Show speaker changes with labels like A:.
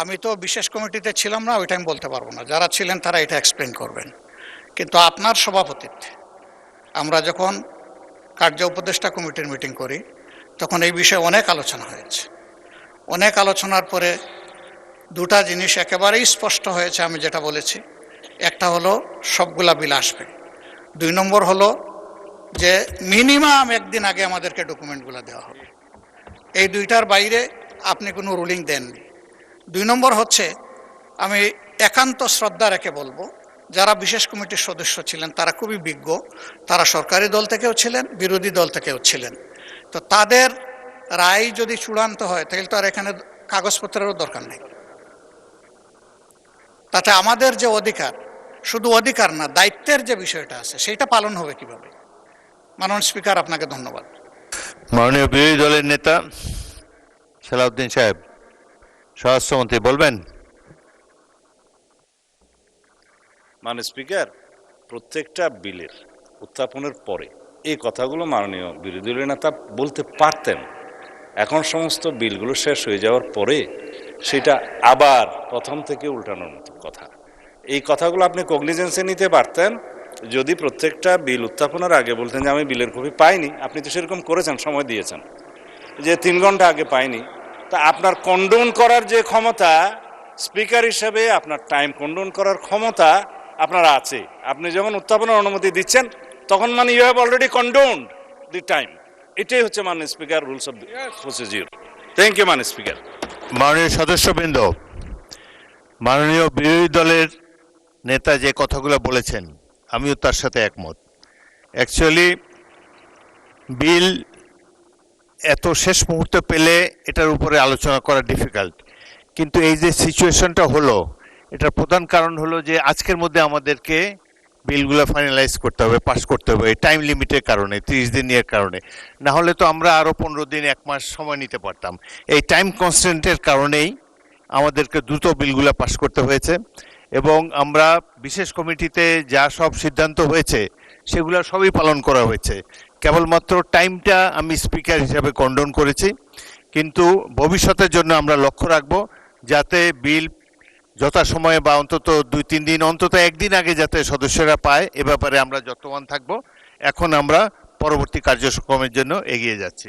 A: আমি তো বিশেষ কমিটিতে ছিলাম না, ওইটা আমি বলতে পারবো না, যারা ছিলেন তারা এটা এক্সপ্লেন করবেন। কিন্তু আপনার সভাপতিত্বে আমরা যখন কার্য উপদেষ্টা কমিটির মিটিং করি তখন এই বিষয়ে অনেক আলোচনা হয়েছে। অনেক আলোচনার পরে দুটা জিনিস একেবারেই স্পষ্ট হয়েছে, আমি যেটা বলেছি, একটা হলো সবগুলা বিল আসবে, 2 নম্বর হলো যে মিনিমাম একদিন আগে আমাদেরকে ডকুমেন্টগুলো দেওয়া হবে। এই দুইটার বাইরে আপনি কোনো রুলিং দেননি। 2 নম্বর হচ্ছে, আমি একান্ত শ্রদ্ধা রেখে বলবো, যারা বিশেষ কমিটির সদস্য ছিলেন তারা খুবই বিজ্ঞ, তারা সরকারি দল থেকেও ছিলেন, বিরোধী দল থেকেও ছিলেন। তো তাদের রায় যদি চূড়ান্ত হয় তাহলে তো আর এখানে কাগজপত্রেরও দরকার নেই। তাতে আমাদের যে অধিকার, শুধু অধিকার না, দায়িত্বের যে বিষয়টা আছে সেটা পালন হবে কিভাবে? মাননীয় স্পিকার, আপনাকে ধন্যবাদ।
B: মাননীয় বিরোধী দলের নেতা সালাউদ্দিন সাহেব, স্বরাষ্ট্রমন্ত্রী, বলবেন।
C: মাননীয় স্পিকার, প্রত্যেকটা বিলের উত্থাপনের পরে এই কথাগুলো মাননীয় বিরোধী দলের নেতা বলতে পারতেন। এখন সমস্ত বিলগুলো শেষ হয়ে যাওয়ার পরে সেটা আবার প্রথম থেকে উল্টানোর মতো কথা। এই কথাগুলো আপনি কগনিজেন্সে নিতে পারতেন যদি প্রত্যেকটা বিল উত্থাপনের আগে বলতেন যে আমি বিলের কপি পাইনি। আপনি তো সেরকম করেছেন, সময় দিয়েছেন যে 3 ঘন্টা আগে পাইনি। তা আপনার কন্ডোন করার যে ক্ষমতা, স্পিকার হিসেবে আপনার টাইম কন্ডোন করার ক্ষমতা আপনার আছে। আপনি যখন উত্থাপনের অনুমতি দিচ্ছেন তখন মানে you have already condoned the time. এটাই হচ্ছে মাননীয় speaker rules of procedure. Thank you মাননীয় স্পিকার।
B: মাননীয় সদস্যবৃন্দ, মাননীয় বিরোধী দলের নেতা যে কথাগুলো বলেছেন আমিও তার সাথে একমত। অ্যাকচুয়ালি বিল এত শেষ মুহূর্তে পেলে এটার উপরে আলোচনা করা ডিফিকাল্ট, কিন্তু এই যে সিচুয়েশনটা হলো এটার প্রধান কারণ হলো যে আজকের মধ্যে আমাদেরকে বিলগুলো ফাইনালাইজ করতে হবে, পাস করতে হবে, এই টাইম লিমিটের কারণে, 30 দিনের কারণে। না হলে তো আমরা আরও 15 দিন, 1 মাস সময় নিতে পারতাম। এই টাইম কনস্ট্যান্টের কারণেই আমাদেরকে দ্রুত বিলগুলো পাস করতে হয়েছে। এবং আমরা বিশেষ কমিটিতে যা সব সিদ্ধান্ত হয়েছে সেগুলো সবই পালন করা হয়েছে। কেবলমাত্র টাইমটা আমি স্পিকার হিসাবে কন্ডোন করেছি, কিন্তু ভবিষ্যতের জন্য আমরা লক্ষ্য রাখব যাতে বিল যথাসময়ে বা অন্তত 2-3 দিন, অন্তত 1 দিন আগে যাতে সদস্যরা পায়, এ ব্যাপারে আমরা যত্নবান থাকব। এখন আমরা পরবর্তী কার্যক্রমের জন্য এগিয়ে যাচ্ছি।